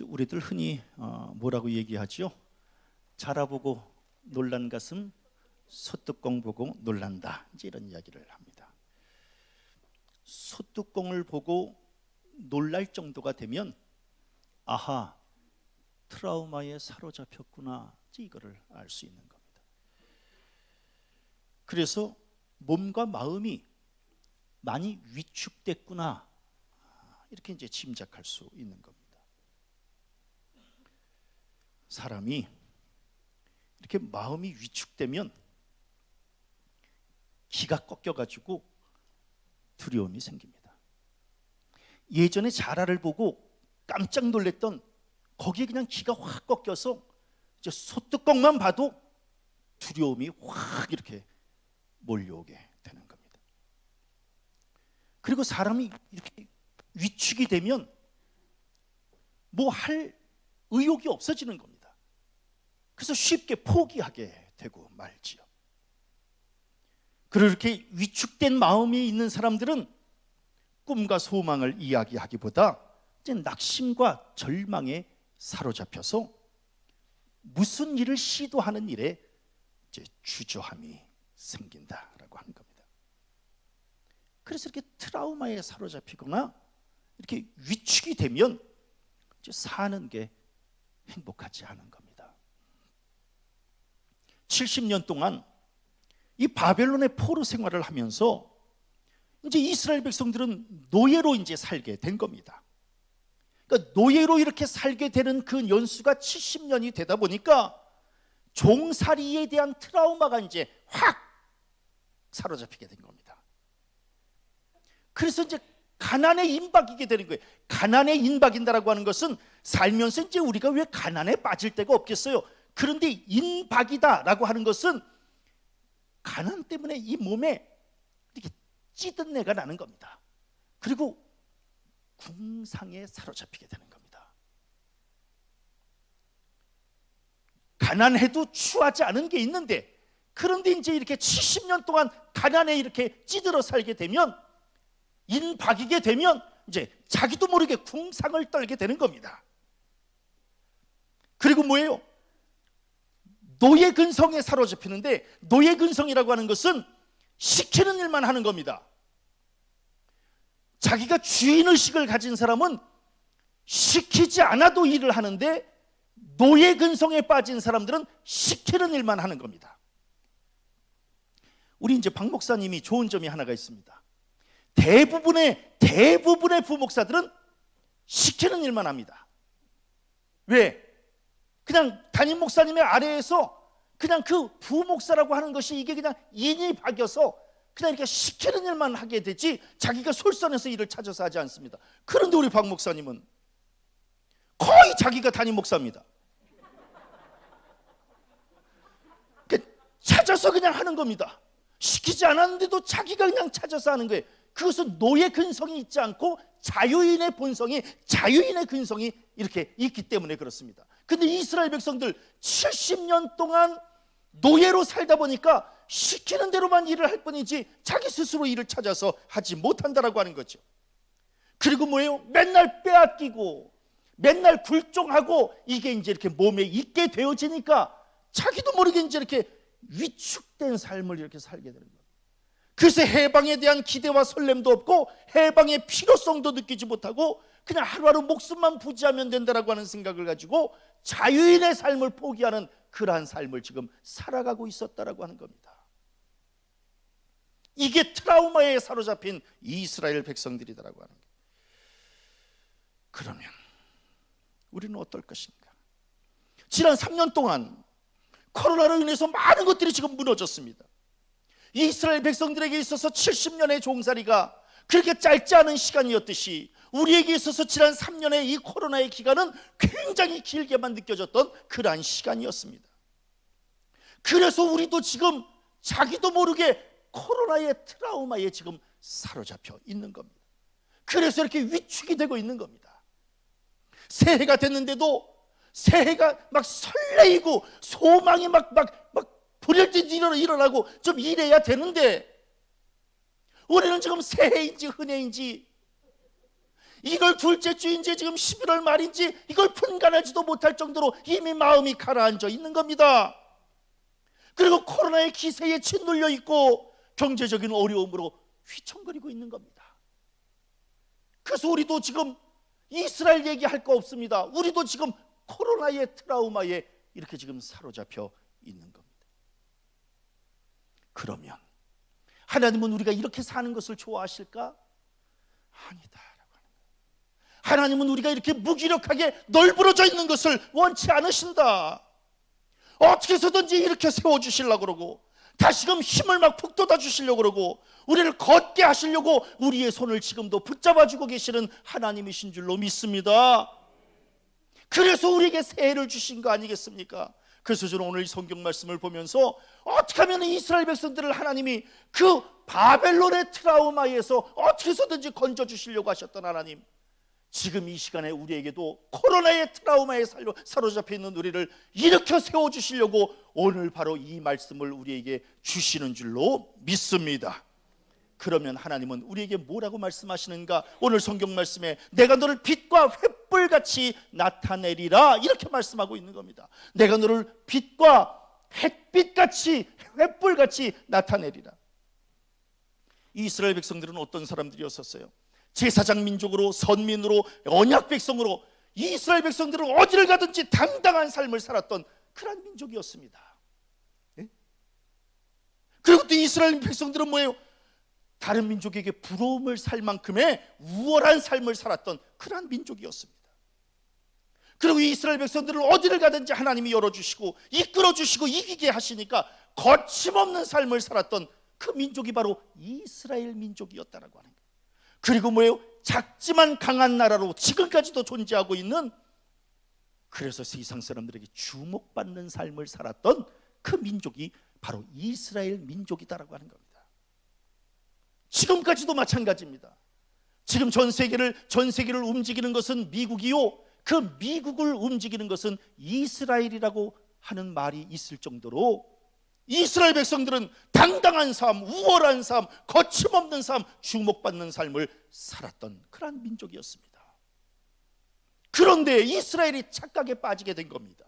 우리들 흔히 뭐라고 얘기하죠? 자라보고 놀란 가슴, 소뚜껑 보고 놀란다, 이제 이런 이야기를 합니다. 소뚜껑을 보고 놀랄 정도가 되면 아하, 트라우마에 사로잡혔구나, 이제 이거를 알 수 있는 겁니다. 그래서 몸과 마음이 많이 위축됐구나, 이렇게 이제 짐작할 수 있는 겁니다. 사람이 이렇게 마음이 위축되면 기가 꺾여가지고 두려움이 생깁니다. 예전에 자라를 보고 깜짝 놀랐던 거기에 그냥 기가 확 꺾여서 이제 소뚜껑만 봐도 두려움이 확 이렇게 몰려오게 되는 겁니다. 그리고 사람이 이렇게 위축이 되면 뭐 할 의욕이 없어지는 겁니다. 그래서 쉽게 포기하게 되고 말지요. 그렇게 위축된 마음이 있는 사람들은 꿈과 소망을 이야기하기보다 이제 낙심과 절망에 사로잡혀서 무슨 일을 시도하는 일에 이제 주저함이 생긴다라고 하는 겁니다. 그래서 이렇게 트라우마에 사로잡히거나 이렇게 위축이 되면 이제 사는 게 행복하지 않은 겁니다. 70년 동안 이 바벨론의 포로 생활을 하면서 이제 이스라엘 백성들은 노예로 이제 살게 된 겁니다. 그러니까 노예로 이렇게 살게 되는 그 연수가 70년이 되다 보니까 종살이에 대한 트라우마가 이제 확 사로잡히게 된 겁니다. 그래서 이제 가난에 임박이게 되는 거예요. 가난에 임박인다라고 하는 것은 살면서 이제 우리가 왜 가난에 빠질 데가 없겠어요? 그런데 인박이다라고 하는 것은 가난 때문에 이 몸에 이렇게 찌든 내가 나는 겁니다. 그리고 궁상에 사로잡히게 되는 겁니다. 가난해도 추하지 않은 게 있는데, 그런데 이제 이렇게 70년 동안 가난에 이렇게 찌들어 살게 되면, 인박이게 되면 이제 자기도 모르게 궁상을 떨게 되는 겁니다. 그리고 뭐예요? 노예 근성에 사로잡히는데, 노예 근성이라고 하는 것은 시키는 일만 하는 겁니다. 자기가 주인의식을 가진 사람은 시키지 않아도 일을 하는데, 노예 근성에 빠진 사람들은 시키는 일만 하는 겁니다. 우리 이제 박 목사님이 좋은 점이 하나가 있습니다. 대부분의 부목사들은 시키는 일만 합니다. 왜? 그냥 담임 목사님의 아래에서 그냥 그 부목사라고 하는 것이 이게 그냥 인이 박여서 그냥 이렇게 시키는 일만 하게 되지 자기가 솔선해서 일을 찾아서 하지 않습니다. 그런데 우리 박 목사님은 거의 자기가 담임 목사입니다. 찾아서 그냥 하는 겁니다. 시키지 않았는데도 자기가 그냥 찾아서 하는 거예요. 그것은 노예 근성이 있지 않고 자유인의 본성이, 자유인의 근성이 이렇게 있기 때문에 그렇습니다. 근데 이스라엘 백성들 70년 동안 노예로 살다 보니까 시키는 대로만 일을 할 뿐이지 자기 스스로 일을 찾아서 하지 못한다라고 하는 거죠. 그리고 뭐예요? 맨날 빼앗기고 맨날 굴종하고 이게 이제 이렇게 몸에 있게 되어지니까 자기도 모르게 이제 이렇게 위축된 삶을 이렇게 살게 되는 거예요. 그래서 해방에 대한 기대와 설렘도 없고 해방의 필요성도 느끼지 못하고 그냥 하루하루 목숨만 부지하면 된다라고 하는 생각을 가지고 자유인의 삶을 포기하는 그러한 삶을 지금 살아가고 있었다라고 하는 겁니다. 이게 트라우마에 사로잡힌 이스라엘 백성들이다라고 하는 거예요. 그러면 우리는 어떨 것인가? 지난 3년 동안 코로나로 인해서 많은 것들이 지금 무너졌습니다. 이스라엘 백성들에게 있어서 70년의 종살이가 그렇게 짧지 않은 시간이었듯이 우리에게 있어서 지난 3년의 이 코로나의 기간은 굉장히 길게만 느껴졌던 그러한 시간이었습니다. 그래서 우리도 지금 자기도 모르게 코로나의 트라우마에 지금 사로잡혀 있는 겁니다. 그래서 이렇게 위축이 되고 있는 겁니다. 새해가 됐는데도 새해가 막 설레이고 소망이 막 불현듯 일어나고 좀 이래야 되는데 우리는 지금 새해인지 흔해인지 이걸 둘째 주인지 지금 11월 말인지 이걸 분간하지도 못할 정도로 이미 마음이 가라앉아 있는 겁니다. 그리고 코로나의 기세에 짓눌려 있고 경제적인 어려움으로 휘청거리고 있는 겁니다. 그래서 우리도 지금 이스라엘 얘기할 거 없습니다. 우리도 지금 코로나의 트라우마에 이렇게 지금 사로잡혀 있는 겁니다. 그러면 하나님은 우리가 이렇게 사는 것을 좋아하실까? 아니다라고 하는 거예요. 하나님은 우리가 이렇게 무기력하게 널브러져 있는 것을 원치 않으신다. 어떻게 해서든지 이렇게 세워주시려고 그러고 다시금 힘을 막 북돋아 주시려고 그러고 우리를 걷게 하시려고 우리의 손을 지금도 붙잡아주고 계시는 하나님이신 줄로 믿습니다. 그래서 우리에게 새해를 주신 거 아니겠습니까? 그래서 저는 오늘 이 성경 말씀을 보면서 어떻게 하면 이스라엘 백성들을 하나님이 그 바벨론의 트라우마에서 어떻게 해서든지 건져주시려고 하셨던 하나님, 지금 이 시간에 우리에게도 코로나의 트라우마에 사로잡혀 있는 우리를 일으켜 세워주시려고 오늘 바로 이 말씀을 우리에게 주시는 줄로 믿습니다. 그러면 하나님은 우리에게 뭐라고 말씀하시는가? 오늘 성경 말씀에 내가 너를 빛과 횃불같이 나타내리라 이렇게 말씀하고 있는 겁니다. 내가 너를 빛과 햇빛같이 횃불같이 나타내리라. 이스라엘 백성들은 어떤 사람들이었었어요? 제사장 민족으로, 선민으로, 언약 백성으로 이스라엘 백성들은 어디를 가든지 당당한 삶을 살았던 그런 민족이었습니다. 네? 그리고 또 이스라엘 백성들은 뭐예요? 다른 민족에게 부러움을 살 만큼의 우월한 삶을 살았던 그러한 민족이었습니다. 그리고 이스라엘 백성들을 어디를 가든지 하나님이 열어주시고 이끌어주시고 이기게 하시니까 거침없는 삶을 살았던 그 민족이 바로 이스라엘 민족이었다라고 하는 거예요. 그리고 뭐예요? 작지만 강한 나라로 지금까지도 존재하고 있는, 그래서 세상 사람들에게 주목받는 삶을 살았던 그 민족이 바로 이스라엘 민족이다라고 하는 겁니다. 지금까지도 마찬가지입니다. 지금 전 세계를 움직이는 것은 미국이요, 그 미국을 움직이는 것은 이스라엘이라고 하는 말이 있을 정도로 이스라엘 백성들은 당당한 삶, 우월한 삶, 거침없는 삶, 주목받는 삶을 살았던 그러한 민족이었습니다. 그런데 이스라엘이 착각에 빠지게 된 겁니다.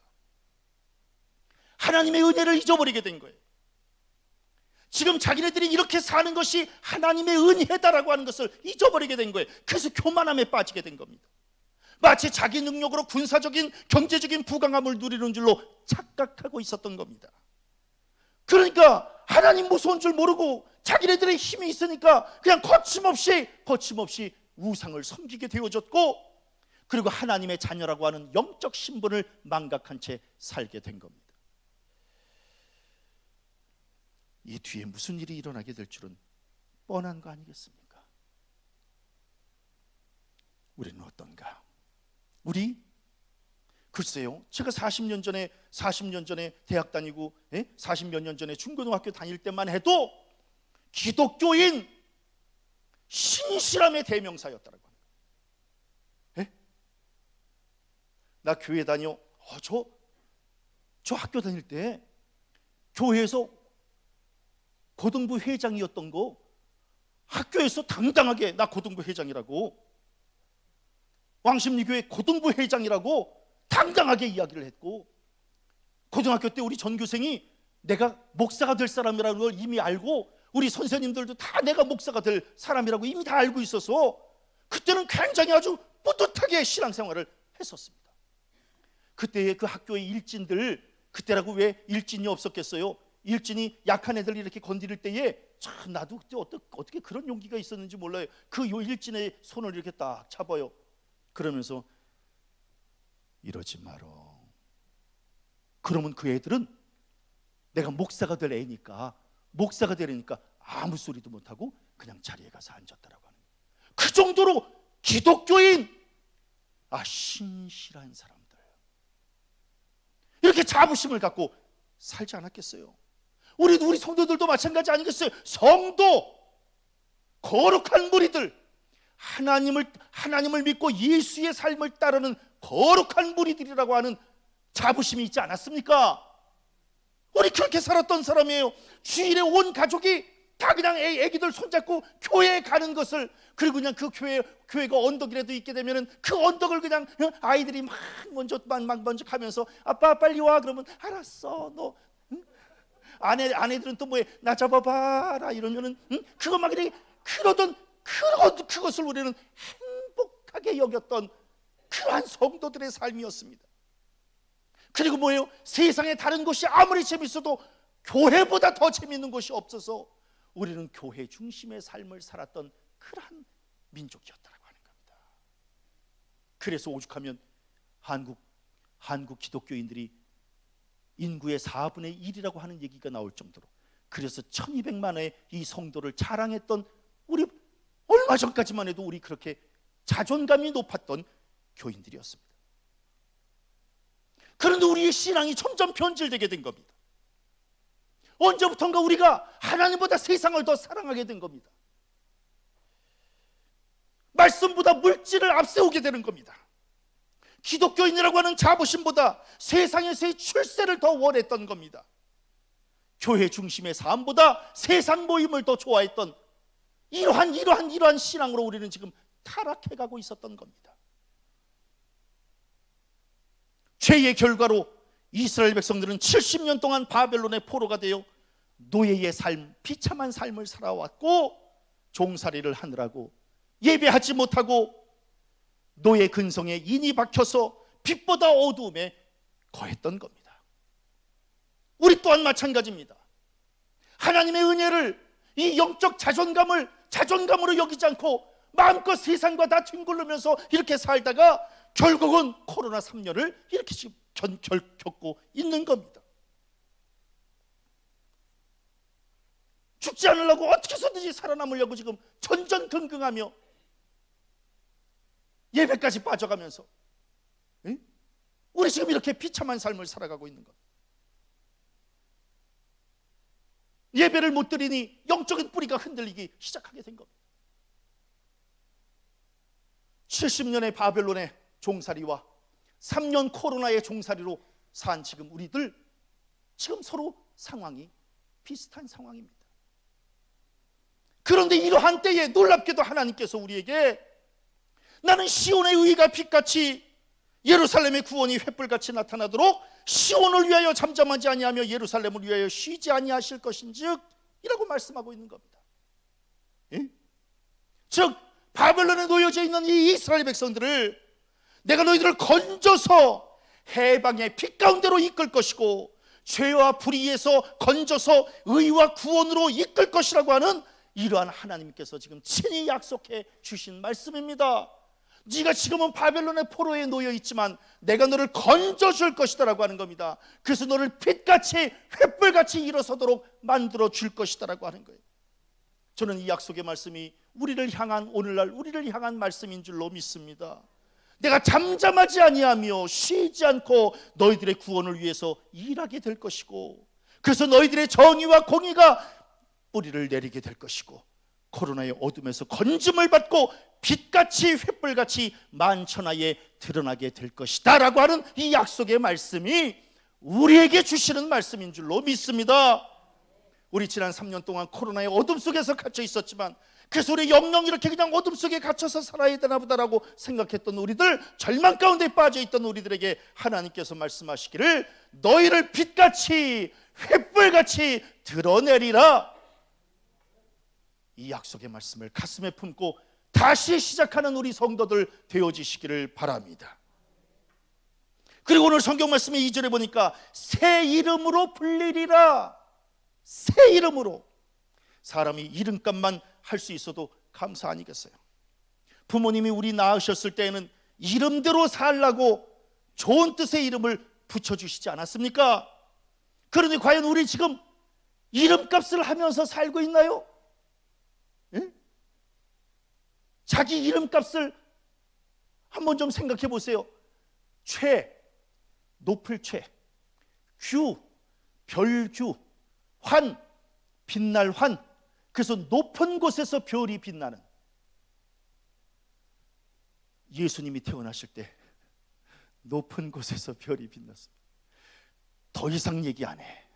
하나님의 은혜를 잊어버리게 된 거예요. 지금 자기네들이 이렇게 사는 것이 하나님의 은혜다라고 하는 것을 잊어버리게 된 거예요. 그래서 교만함에 빠지게 된 겁니다. 마치 자기 능력으로 군사적인 경제적인 부강함을 누리는 줄로 착각하고 있었던 겁니다. 그러니까 하나님 무서운 줄 모르고 자기네들의 힘이 있으니까 그냥 거침없이 우상을 섬기게 되어졌고, 그리고 하나님의 자녀라고 하는 영적 신분을 망각한 채 살게 된 겁니다. 이 뒤에 무슨 일이 일어나게 될 줄은 뻔한 거 아니겠습니까? 우리는 어떤가? 우리 글쎄요, 제가 40년 전에 대학 다니고 40몇 년 전에 중고등학교 다닐 때만 해도 기독교인 신실함의 대명사였다라고 합니다. 나 교회 다녀. 저 학교 다닐 때 교회에서 고등부 회장이었던 거 학교에서 당당하게 나 고등부 회장이라고, 왕십리교회 고등부 회장이라고 당당하게 이야기를 했고, 고등학교 때 우리 전교생이 내가 목사가 될 사람이라는 걸 이미 알고 우리 선생님들도 다 내가 목사가 될 사람이라고 이미 다 알고 있어서 그때는 굉장히 아주 뿌듯하게 신앙생활을 했었습니다. 그때의 그 학교의 일진들, 그때라고 왜 일진이 없었겠어요? 일진이 약한 애들 이렇게 건드릴 때에 참 나도 그때 어떻게 그런 용기가 있었는지 몰라요. 그 일진의 손을 이렇게 딱 잡아요. 그러면서 이러지 말어. 그러면 그 애들은 내가 목사가 될 애니까, 목사가 되려니까 아무 소리도 못하고 그냥 자리에 가서 앉았다라고 하는 거예요. 그 정도로 기독교인 신실한 사람들, 이렇게 자부심을 갖고 살지 않았겠어요? 우리 성도들도 마찬가지 아니겠어요? 성도, 거룩한 무리들, 하나님을 믿고 예수의 삶을 따르는 거룩한 무리들이라고 하는 자부심이 있지 않았습니까? 우리 그렇게 살았던 사람이에요. 주일에 온 가족이 다 그냥 애기들 손잡고 교회에 가는 것을, 그리고 그냥 그 교회가 언덕이라도 있게 되면은 그 언덕을 그냥 아이들이 막 먼저 가면서 아빠 빨리 와 그러면 알았어 너. 아내들은 또 뭐해, 나 잡아봐라 이러면은 그거 막 이렇게 그러던 그것을 우리는 행복하게 여겼던 그러한 성도들의 삶이었습니다. 그리고 뭐예요? 세상에 다른 곳이 아무리 재밌어도 교회보다 더 재밌는 곳이 없어서 우리는 교회 중심의 삶을 살았던 그러한 민족이었다라고 하는 겁니다. 그래서 오죽하면 한국 기독교인들이 인구의 4분의 1이라고 하는 얘기가 나올 정도로, 그래서 1200만의 이 성도를 자랑했던, 우리 얼마 전까지만 해도 우리 그렇게 자존감이 높았던 교인들이었습니다. 그런데 우리의 신앙이 점점 변질되게 된 겁니다. 언제부턴가 우리가 하나님보다 세상을 더 사랑하게 된 겁니다. 말씀보다 물질을 앞세우게 되는 겁니다. 기독교인이라고 하는 자부심보다 세상에서의 출세를 더 원했던 겁니다. 교회 중심의 삶보다 세상 모임을 더 좋아했던 이러한 신앙으로 우리는 지금 타락해가고 있었던 겁니다. 죄의 결과로 이스라엘 백성들은 70년 동안 바벨론의 포로가 되어 노예의 삶, 비참한 삶을 살아왔고, 종살이를 하느라고 예배하지 못하고 노예 근성에 인이 박혀서 빛보다 어두움에 거했던 겁니다. 우리 또한 마찬가지입니다. 하나님의 은혜를, 이 영적 자존감으로 여기지 않고 마음껏 세상과 다 뒹굴르면서 이렇게 살다가 결국은 코로나 3년을 이렇게 지금 겪고 있는 겁니다. 죽지 않으려고 어떻게 해서든지 살아남으려고 지금 전전긍긍하며 예배까지 빠져가면서 우리 지금 이렇게 비참한 삶을 살아가고 있는 겁니다. 예배를 못 드리니 영적인 뿌리가 흔들리기 시작하게 된 겁니다. 70년의 바벨론의 종살이와 3년 코로나의 종살이로 산 지금 우리들, 지금 서로 상황이 비슷한 상황입니다. 그런데 이러한 때에 놀랍게도 하나님께서 우리에게 나는 시온의 의가 빛같이 예루살렘의 구원이 횃불같이 나타나도록 시온을 위하여 잠잠하지 아니하며 예루살렘을 위하여 쉬지 아니하실 것인즉 이라고 말씀하고 있는 겁니다. 예? 즉 바벨론에 놓여져 있는 이 이스라엘 백성들을 내가 너희들을 건져서 해방의 빛 가운데로 이끌 것이고 죄와 불의에서 건져서 의와 구원으로 이끌 것이라고 하는 이러한 하나님께서 지금 친히 약속해 주신 말씀입니다. 네가 지금은 바벨론의 포로에 놓여 있지만 내가 너를 건져줄 것이다 라고 하는 겁니다. 그래서 너를 빛같이 횃불같이 일어서도록 만들어 줄 것이다 라고 하는 거예요. 저는 이 약속의 말씀이 우리를 향한, 오늘날 우리를 향한 말씀인 줄로 믿습니다. 내가 잠잠하지 아니하며 쉬지 않고 너희들의 구원을 위해서 일하게 될 것이고, 그래서 너희들의 정의와 공의가 뿌리를 내리게 될 것이고, 코로나의 어둠에서 건짐을 받고 빛같이 횃불같이 만천하에 드러나게 될 것이다 라고 하는 이 약속의 말씀이 우리에게 주시는 말씀인 줄로 믿습니다. 우리 지난 3년 동안 코로나의 어둠 속에서 갇혀 있었지만, 그래서 우리 영영 이렇게 그냥 어둠 속에 갇혀서 살아야 되나 보다라고 생각했던 우리들, 절망 가운데 빠져 있던 우리들에게 하나님께서 말씀하시기를 너희를 빛같이 횃불같이 드러내리라, 이 약속의 말씀을 가슴에 품고 다시 시작하는 우리 성도들 되어지시기를 바랍니다. 그리고 오늘 성경 말씀의 2절에 보니까 새 이름으로 불리리라. 새 이름으로. 사람이 이름값만 할 수 있어도 감사 아니겠어요? 부모님이 우리 낳으셨을 때에는 이름대로 살라고 좋은 뜻의 이름을 붙여주시지 않았습니까? 그런데 과연 우리 지금 이름값을 하면서 살고 있나요? 예? 자기 이름값을 한번 좀 생각해 보세요. 최, 높을 최, 규, 별규, 환, 빛날 환. 그래서 높은 곳에서 별이 빛나는, 예수님이 태어나실 때 높은 곳에서 별이 빛났습니다. 더 이상 얘기 안 해.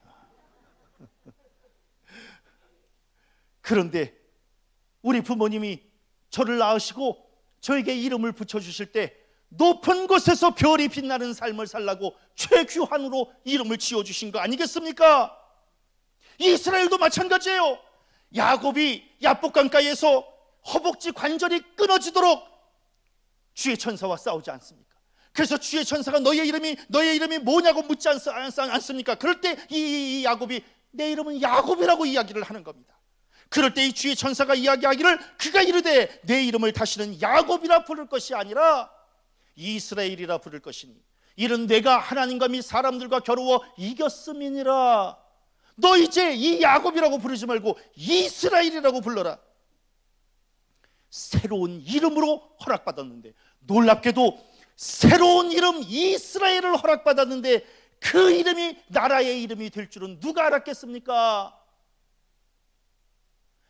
그런데 우리 부모님이 저를 낳으시고 저에게 이름을 붙여주실 때 높은 곳에서 별이 빛나는 삶을 살라고 최규환으로 이름을 지어주신 거 아니겠습니까? 이스라엘도 마찬가지예요. 야곱이 야복강가에서 허벅지 관절이 끊어지도록 주의 천사와 싸우지 않습니까? 그래서 주의 천사가 너의 이름이 뭐냐고 묻지 않습니까? 그럴 때 이 야곱이 내 이름은 야곱이라고 이야기를 하는 겁니다. 그럴 때 이 주의 천사가 이야기하기를 그가 이르되 내 이름을 다시는 야곱이라 부를 것이 아니라 이스라엘이라 부를 것이니 이는 내가 하나님과 및 사람들과 겨루어 이겼음이니라. 너 이제 이 야곱이라고 부르지 말고 이스라엘이라고 불러라. 새로운 이름으로 허락받았는데, 놀랍게도 새로운 이름 이스라엘을 허락받았는데 그 이름이 나라의 이름이 될 줄은 누가 알았겠습니까?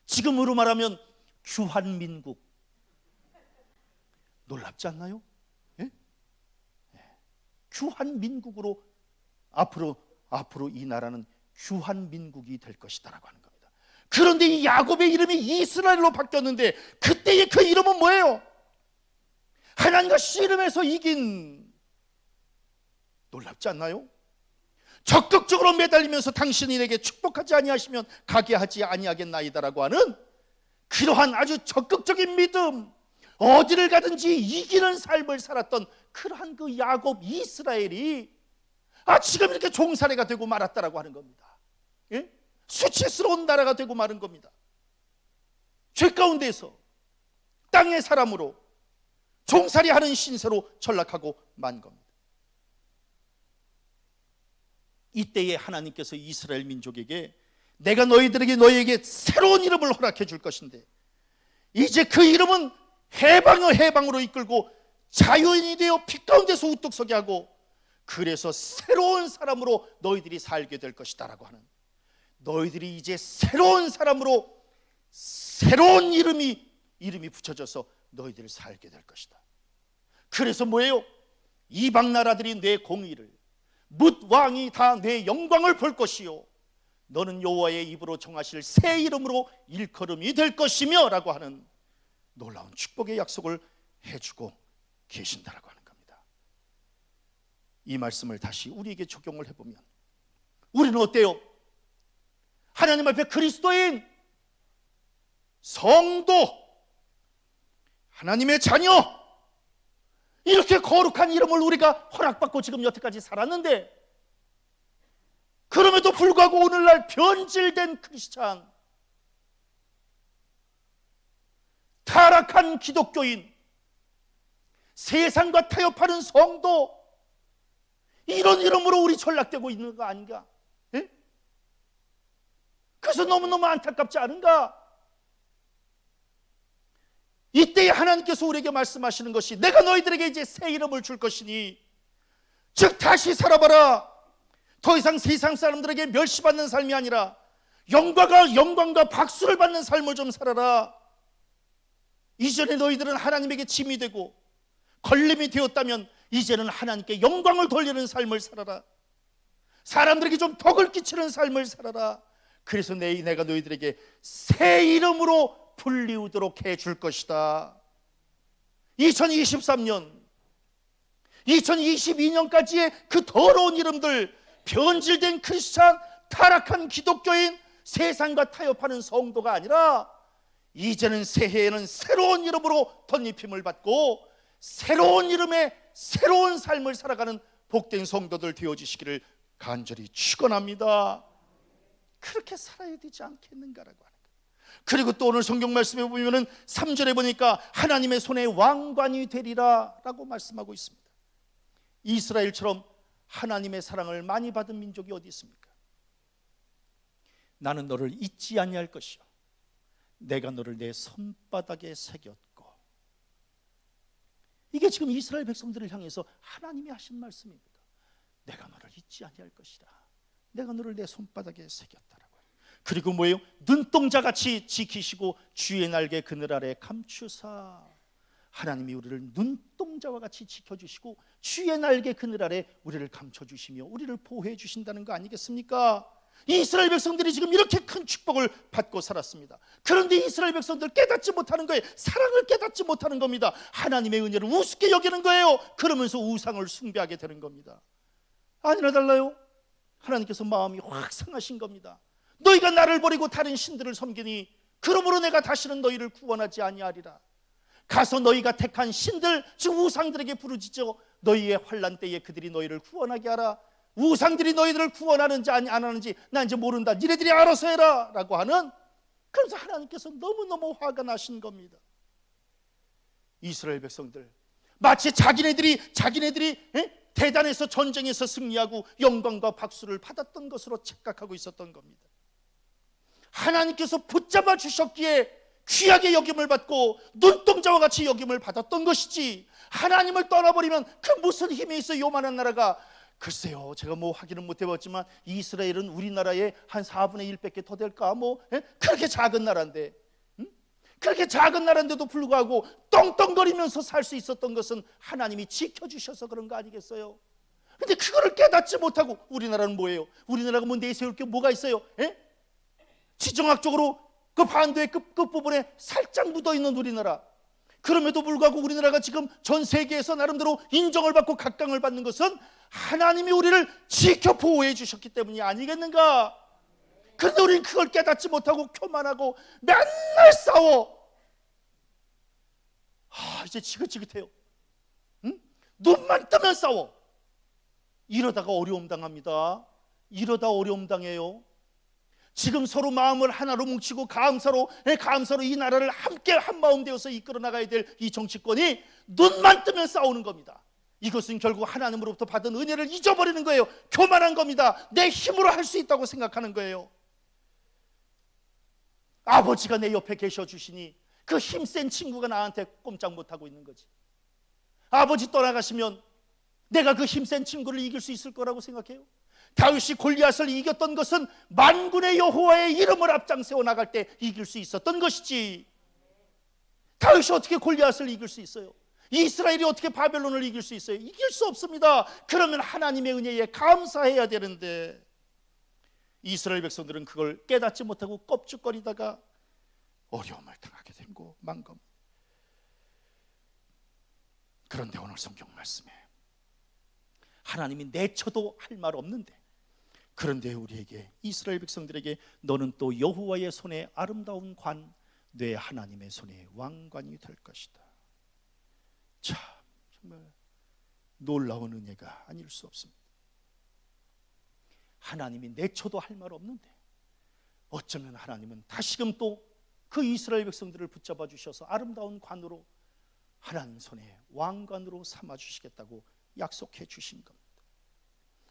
지금으로 말하면 규환민국. 놀랍지 않나요? 예? 규환민국으로 앞으로 이 나라는 규환민국이 될 것이다라고 하는 겁니다. 그런데 이 야곱의 이름이 이스라엘로 바뀌었는데 그때의 그 이름은 뭐예요? 하나님과 씨름해서 이긴. 놀랍지 않나요? 적극적으로 매달리면서 당신이 내게 축복하지 아니하시면 가게 하지 아니하겠나이다라고 하는 그러한 아주 적극적인 믿음, 어디를 가든지 이기는 삶을 살았던 그러한 그 야곱 이스라엘이 지금 이렇게 종살이가 되고 말았다라고 하는 겁니다. 예? 수치스러운 나라가 되고 마른 겁니다. 죄 가운데서 땅의 사람으로 종살이하는 신세로 전락하고 만 겁니다. 이때에 하나님께서 이스라엘 민족에게 내가 너에게 새로운 이름을 허락해 줄 것인데 이제 그 이름은 해방으로 이끌고 자유인이 되어 빛 가운데서 우뚝 서게 하고 그래서 새로운 사람으로 너희들이 살게 될 것이다 라고 하는, 너희들이 이제 새로운 사람으로 새로운 이름이 붙여져서 너희들이 살게 될 것이다. 그래서 뭐예요? 이방 나라들이 내 공의를, 뭇 왕이 다 내 영광을 볼 것이요 너는 여호와의 입으로 정하실 새 이름으로 일컬음이 될 것이며 라고 하는 놀라운 축복의 약속을 해주고 계신다라고 하는 겁니다. 이 말씀을 다시 우리에게 적용을 해보면 우리는 어때요? 하나님 앞에 그리스도인, 성도, 하나님의 자녀, 이렇게 거룩한 이름을 우리가 허락받고 지금 여태까지 살았는데 그럼에도 불구하고 오늘날 변질된 크리스찬, 타락한 기독교인, 세상과 타협하는 성도, 이런 이름으로 우리 전락되고 있는 거 아닌가? 예? 그래서 너무너무 안타깝지 않은가? 이때에 하나님께서 우리에게 말씀하시는 것이 내가 너희들에게 이제 새 이름을 줄 것이니 즉 다시 살아봐라. 더 이상 세상 사람들에게 멸시받는 삶이 아니라 영광과 박수를 받는 삶을 좀 살아라. 이전에 너희들은 하나님에게 짐이 되고 걸림이 되었다면 이제는 하나님께 영광을 돌리는 삶을 살아라. 사람들에게 좀 덕을 끼치는 삶을 살아라. 그래서 내가 너희들에게 새 이름으로 불리우도록 해줄 것이다. 2023년 2022년까지의 그 더러운 이름들, 변질된 크리스찬, 타락한 기독교인, 세상과 타협하는 성도가 아니라 이제는 새해에는 새로운 이름으로 덧입힘을 받고 새로운 이름의 새로운 삶을 살아가는 복된 성도들 되어주시기를 간절히 축원합니다. 그렇게 살아야 되지 않겠는가라고 하는 거예요. 그리고 또 오늘 성경 말씀에 보면은 3절에 보니까 하나님의 손에 왕관이 되리라 라고 말씀하고 있습니다. 이스라엘처럼 하나님의 사랑을 많이 받은 민족이 어디 있습니까? 나는 너를 잊지 아니할 것이요 내가 너를 내 손바닥에 새겼고. 이게 지금 이스라엘 백성들을 향해서 하나님이 하신 말씀입니다. 내가 너를 잊지 아니할 것이라. 내가 너를 내 손바닥에 새겼다라고. 그리고 뭐예요? 눈동자같이 지키시고 주의 날개 그늘 아래 감추사. 하나님이 우리를 눈동자와 같이 지켜주시고 주의 날개 그늘 아래 우리를 감춰주시며 우리를 보호해 주신다는 거 아니겠습니까? 이스라엘 백성들이 지금 이렇게 큰 축복을 받고 살았습니다. 그런데 이스라엘 백성들 깨닫지 못하는 거예요. 사랑을 깨닫지 못하는 겁니다. 하나님의 은혜를 우습게 여기는 거예요. 그러면서 우상을 숭배하게 되는 겁니다. 아니나 달라요. 하나님께서 마음이 확 상하신 겁니다. 너희가 나를 버리고 다른 신들을 섬기니 그러므로 내가 다시는 너희를 구원하지 아니하리라. 가서 너희가 택한 신들, 즉 우상들에게 부르짖어 너희의 환난 때에 그들이 너희를 구원하게 하라. 우상들이 너희들을 구원하는지 안 하는지 나 이제 모른다. 니네들이 알아서 해라 라고 하는, 그래서 하나님께서 너무너무 화가 나신 겁니다. 이스라엘 백성들 마치 자기네들이 대단해서 전쟁에서 승리하고 영광과 박수를 받았던 것으로 착각하고 있었던 겁니다. 하나님께서 붙잡아 주셨기에 귀하게 여김을 받고 눈동자와 같이 여김을 받았던 것이지, 하나님을 떠나버리면 그 무슨 힘이 있어 요만한 나라가. 글쎄요, 제가 뭐 확인은 못 해봤지만 이스라엘은 우리나라의 한 4분의 1밖에 더 될까? 그렇게 작은 나라인데, 그렇게 작은 나라인데도 불구하고 떵떵거리면서 살 수 있었던 것은 하나님이 지켜주셔서 그런 거 아니겠어요? 근데 그거를 깨닫지 못하고, 우리나라는 뭐예요? 우리나라가 뭐 내세울 게 뭐가 있어요? 지정학적으로 그 반도의 끝부분에 살짝 묻어있는 우리나라. 그럼에도 불구하고 우리나라가 지금 전 세계에서 나름대로 인정을 받고 각광을 받는 것은 하나님이 우리를 지켜 보호해 주셨기 때문이 아니겠는가? 그런데 우리는 그걸 깨닫지 못하고 교만하고 맨날 싸워. 이제 지긋지긋해요. 눈만 뜨면 싸워. 이러다가 어려움 당합니다. 이러다 어려움 당해요. 지금 서로 마음을 하나로 뭉치고 감사로 이 나라를 함께 한마음 되어서 이끌어 나가야 될 이 정치권이 눈만 뜨면 싸우는 겁니다. 이것은 결국 하나님으로부터 받은 은혜를 잊어버리는 거예요. 교만한 겁니다. 내 힘으로 할 수 있다고 생각하는 거예요. 아버지가 내 옆에 계셔 주시니 그 힘센 친구가 나한테 꼼짝 못하고 있는 거지. 아버지 떠나가시면 내가 그 힘센 친구를 이길 수 있을 거라고 생각해요? 다윗이 골리앗을 이겼던 것은 만군의 여호와의 이름을 앞장세워 나갈 때 이길 수 있었던 것이지, 다윗이 어떻게 골리앗을 이길 수 있어요? 이스라엘이 어떻게 바벨론을 이길 수 있어요? 이길 수 없습니다. 그러면 하나님의 은혜에 감사해야 되는데, 이스라엘 백성들은 그걸 깨닫지 못하고 껍죽거리다가 어려움을 당하게 된 거 만금. 그런데 오늘 성경 말씀에 하나님이 내쳐도 할 말 없는데, 그런데 우리에게, 이스라엘 백성들에게 너는 또 여호와의 손에 아름다운 관, 내 하나님의 손에 왕관이 될 것이다. 참 정말 놀라운 은혜가 아닐 수 없습니다. 하나님이 내쳐도 할 말 없는데 어쩌면 하나님은 다시금 또 그 이스라엘 백성들을 붙잡아 주셔서 아름다운 관으로, 하나님 손에 왕관으로 삼아 주시겠다고 약속해 주신 겁니다.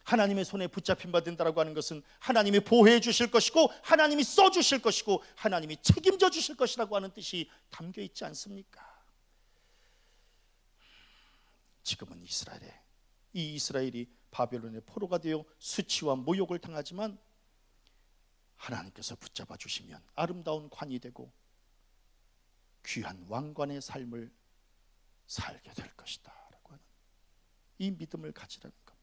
하나님의 손에 붙잡힌 바 된다라고 하는 것은 하나님이 보호해 주실 것이고 하나님이 써 주실 것이고 하나님이 책임져 주실 것이라고 하는 뜻이 담겨 있지 않습니까? 지금은 이 이스라엘이 바벨론의 포로가 되어 수치와 모욕을 당하지만 하나님께서 붙잡아 주시면 아름다운 관이 되고 귀한 왕관의 삶을 살게 될 것이다 라고 하는 이 믿음을 가지라는 겁니다.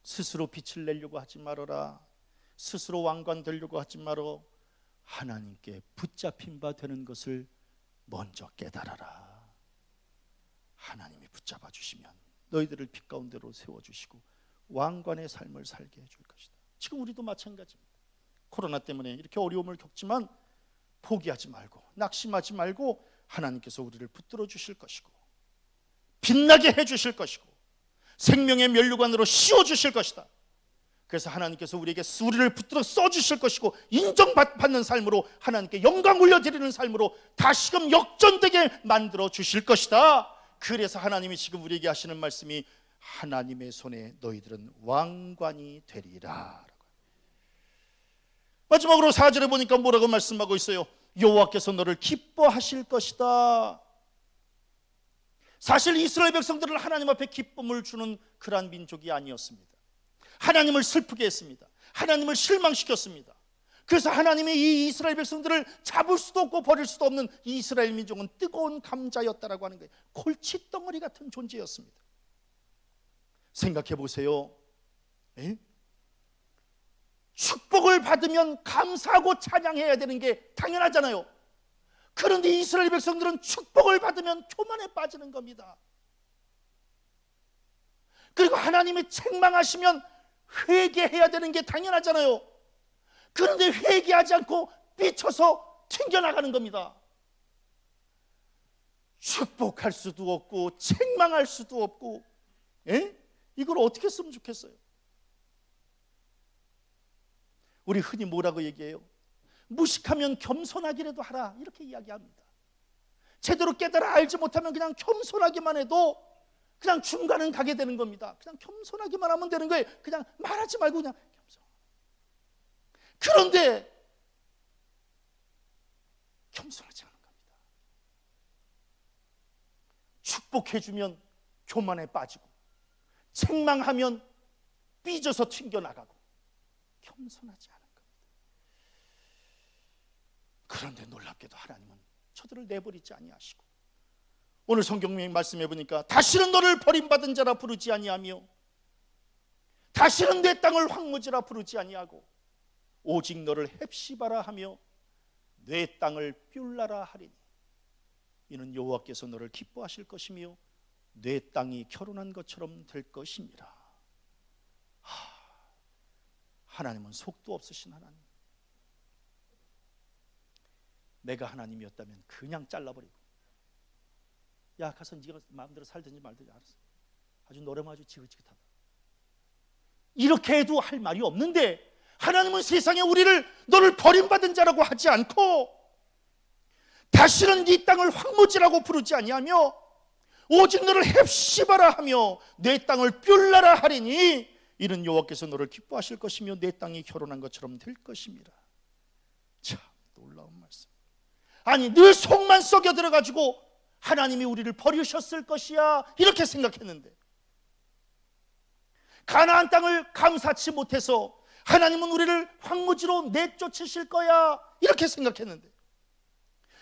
스스로 빛을 내려고 하지 말아라. 스스로 왕관 되려고 하지 말어. 하나님께 붙잡힌 바 되는 것을 먼저 깨달아라. 하나님이 붙잡아 주시면 너희들을 빛 가운데로 세워주시고 왕관의 삶을 살게 해줄 것이다. 지금 우리도 마찬가지입니다. 코로나 때문에 이렇게 어려움을 겪지만 포기하지 말고 낙심하지 말고 하나님께서 우리를 붙들어 주실 것이고 빛나게 해주실 것이고 생명의 면류관으로 씌워주실 것이다. 그래서 하나님께서 우리에게 우리를 붙들어 써주실 것이고 인정받는 삶으로 하나님께 영광 올려드리는 삶으로 다시금 역전되게 만들어 주실 것이다. 그래서 하나님이 지금 우리에게 하시는 말씀이 하나님의 손에 너희들은 왕관이 되리라. 마지막으로 4절에 보니까 뭐라고 말씀하고 있어요? 여호와께서 너를 기뻐하실 것이다. 사실 이스라엘 백성들은 하나님 앞에 기쁨을 주는 그러한 민족이 아니었습니다. 하나님을 슬프게 했습니다. 하나님을 실망시켰습니다. 그래서 하나님이 이 이스라엘 백성들을 잡을 수도 없고 버릴 수도 없는 이스라엘 민족은 뜨거운 감자였다라고 하는 거예요. 골칫덩어리 같은 존재였습니다. 생각해 보세요. 축복을 받으면 감사하고 찬양해야 되는 게 당연하잖아요. 그런데 이스라엘 백성들은 축복을 받으면 교만에 빠지는 겁니다. 그리고 하나님이 책망하시면 회개해야 되는 게 당연하잖아요. 그런데 회개하지 않고 삐쳐서 튕겨나가는 겁니다. 축복할 수도 없고 책망할 수도 없고, 이걸 어떻게 했으면 좋겠어요? 우리 흔히 뭐라고 얘기해요? 무식하면 겸손하기라도 하라, 이렇게 이야기합니다. 제대로 깨달아 알지 못하면 그냥 겸손하기만 해도 그냥 중간은 가게 되는 겁니다. 그냥 겸손하기만 하면 되는 거예요. 그냥 말하지 말고 그냥 겸손. 그런데 겸손하지 않은 겁니다. 축복해주면 교만에 빠지고, 책망하면 삐져서 튕겨나가고, 겸손하지 않은 겁니다. 그런데 놀랍게도 하나님은 저들을 내버리지 아니하시고, 오늘 성경 말씀해 보니까 다시는 너를 버림받은 자라 부르지 아니하며 다시는 내 땅을 황무지라 부르지 아니하고 오직 너를 헵시바라 하며 내 땅을 뷸라라 하리니 이는 여호와께서 너를 기뻐하실 것이며 내 땅이 결혼한 것처럼 될 것임이라. 하나님은 속도 없으신 하나님. 내가 하나님이었다면 그냥 잘라버리고, 야 가서 네가 마음대로 살든지 말든지 알았어, 아주 너렴 아주 지긋지긋하다, 이렇게 해도 할 말이 없는데 하나님은 세상에 우리를 너를 버림받은 자라고 하지 않고 다시는 네 땅을 황무지라고 부르지 아니하며 오직 너를 헵시바라 하며 내 땅을 뷸라라 하리니 이는 여호와께서 너를 기뻐하실 것이며 내 땅이 결혼한 것처럼 될 것입니다. 참 놀라운 말씀. 아니, 늘 속만 썩여 들어가지고 하나님이 우리를 버리셨을 것이야 이렇게 생각했는데, 가나안 땅을 감사치 못해서 하나님은 우리를 황무지로 내쫓으실 거야 이렇게 생각했는데,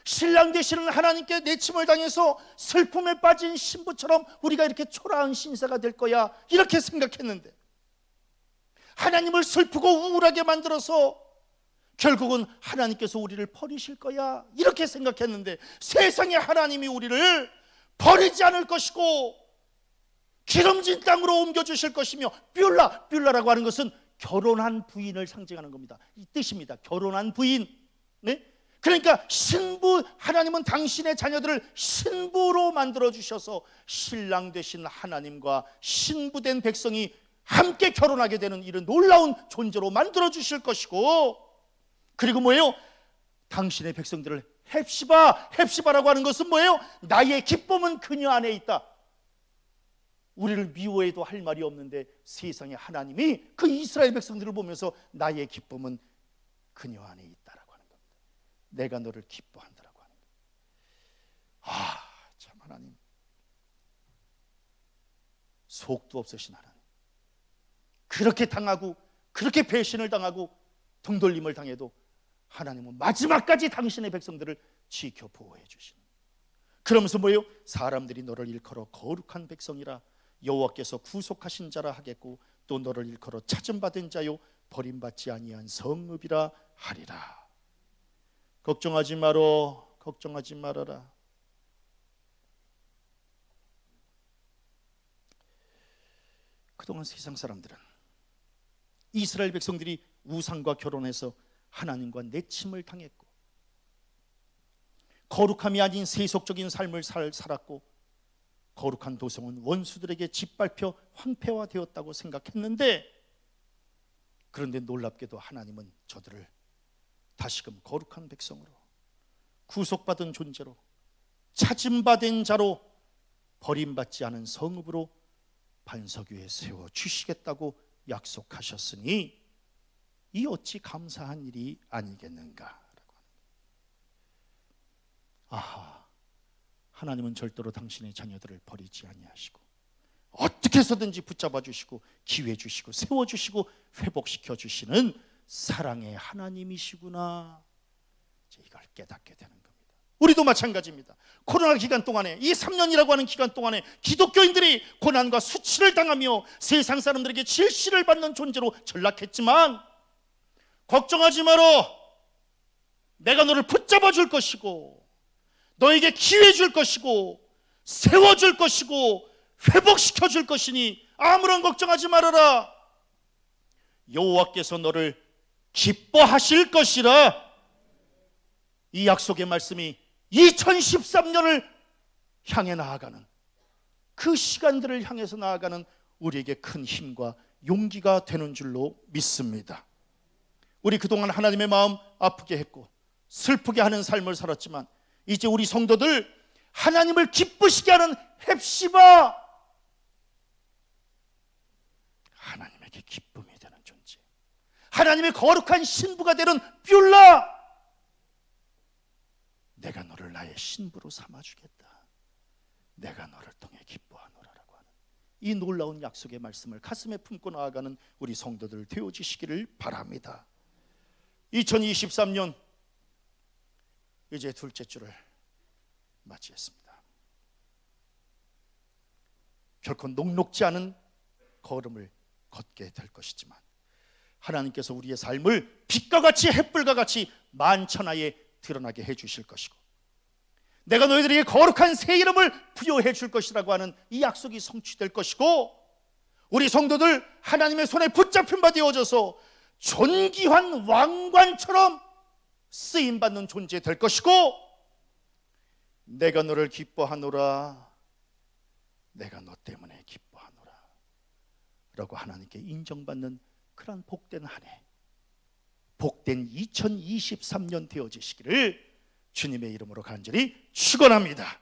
신랑 되시는 하나님께 내침을 당해서 슬픔에 빠진 신부처럼 우리가 이렇게 초라한 신사가 될 거야 이렇게 생각했는데, 하나님을 슬프고 우울하게 만들어서 결국은 하나님께서 우리를 버리실 거야 이렇게 생각했는데, 세상에 하나님이 우리를 버리지 않을 것이고 기름진 땅으로 옮겨주실 것이며, 뷸라라고 하는 것은 결혼한 부인을 상징하는 겁니다. 이 뜻입니다. 결혼한 부인. 네? 그러니까 신부, 하나님은 당신의 자녀들을 신부로 만들어 주셔서 신랑 되신 하나님과 신부된 백성이 함께 결혼하게 되는 이런 놀라운 존재로 만들어 주실 것이고, 그리고 뭐예요? 당신의 백성들을 헵시바라고 하는 것은 뭐예요? 나의 기쁨은 그녀 안에 있다. 우리를 미워해도 할 말이 없는데 세상에 하나님이 그 이스라엘 백성들을 보면서 나의 기쁨은 그녀 안에 있다라고 하는 겁니다. 내가 너를 기뻐한다라고 하는 겁니다. 참 하나님, 속도 없으신 하나님. 그렇게 당하고 그렇게 배신을 당하고 등 돌림을 당해도 하나님은 마지막까지 당신의 백성들을 지켜 보호해 주시는. 그러면서 뭐예요? 사람들이 너를 일컬어 거룩한 백성이라 여호와께서 구속하신 자라 하겠고 또 너를 일컬어 찾음받은 자요 버림받지 아니한 성읍이라 하리라. 걱정하지 말어, 걱정하지 말아라. 그동안 세상 사람들은 이스라엘 백성들이 우상과 결혼해서 하나님과 내침을 당했고 거룩함이 아닌 세속적인 삶을 살았고 거룩한 도성은 원수들에게 짓밟혀 황폐화되었다고 생각했는데, 그런데 놀랍게도 하나님은 저들을 다시금 거룩한 백성으로, 구속받은 존재로, 찾음받은 자로, 버림받지 않은 성읍으로 반석 위에 세워주시겠다고 약속하셨으니 이 어찌 감사한 일이 아니겠는가. 하나님은 절대로 당신의 자녀들을 버리지 아니하시고 어떻게 해서든지 붙잡아 주시고 기회 주시고 세워주시고 회복시켜 주시는 사랑의 하나님이시구나, 이걸 깨닫게 되는 겁니다. 우리도 마찬가지입니다. 코로나 기간 동안에, 이 3년이라고 하는 기간 동안에 기독교인들이 고난과 수치를 당하며 세상 사람들에게 질시를 받는 존재로 전락했지만 걱정하지 마라. 내가 너를 붙잡아 줄 것이고 너에게 기회 줄 것이고 세워줄 것이고 회복시켜 줄 것이니 아무런 걱정하지 말아라. 여호와께서 너를 기뻐하실 것이라. 이 약속의 말씀이 2013년을 향해 나아가는, 그 시간들을 향해서 나아가는 우리에게 큰 힘과 용기가 되는 줄로 믿습니다. 우리 그동안 하나님의 마음 아프게 했고 슬프게 하는 삶을 살았지만 이제 우리 성도들 하나님을 기쁘시게 하는 헵시바, 하나님에게 기쁨이 되는 존재, 하나님의 거룩한 신부가 되는 뷸라, 내가 너를 나의 신부로 삼아주겠다, 내가 너를 통해 기뻐하노라라고 하는 이 놀라운 약속의 말씀을 가슴에 품고 나아가는 우리 성도들 되어지시기를 바랍니다. 2023년 이제 둘째 주를 맞이했습니다. 결코 녹록지 않은 걸음을 걷게 될 것이지만 하나님께서 우리의 삶을 빛과 같이 햇불과 같이 만천하에 드러나게 해주실 것이고 내가 너희들에게 거룩한 새 이름을 부여해 줄 것이라고 하는 이 약속이 성취될 것이고 우리 성도들 하나님의 손에 붙잡힌 바 되어져서 존귀한 왕관처럼 쓰임받는 존재 될 것이고 내가 너를 기뻐하노라, 내가 너 때문에 기뻐하노라 라고 하나님께 인정받는 그런 복된 한 해, 복된 2023년 되어지시기를 주님의 이름으로 간절히 축원합니다.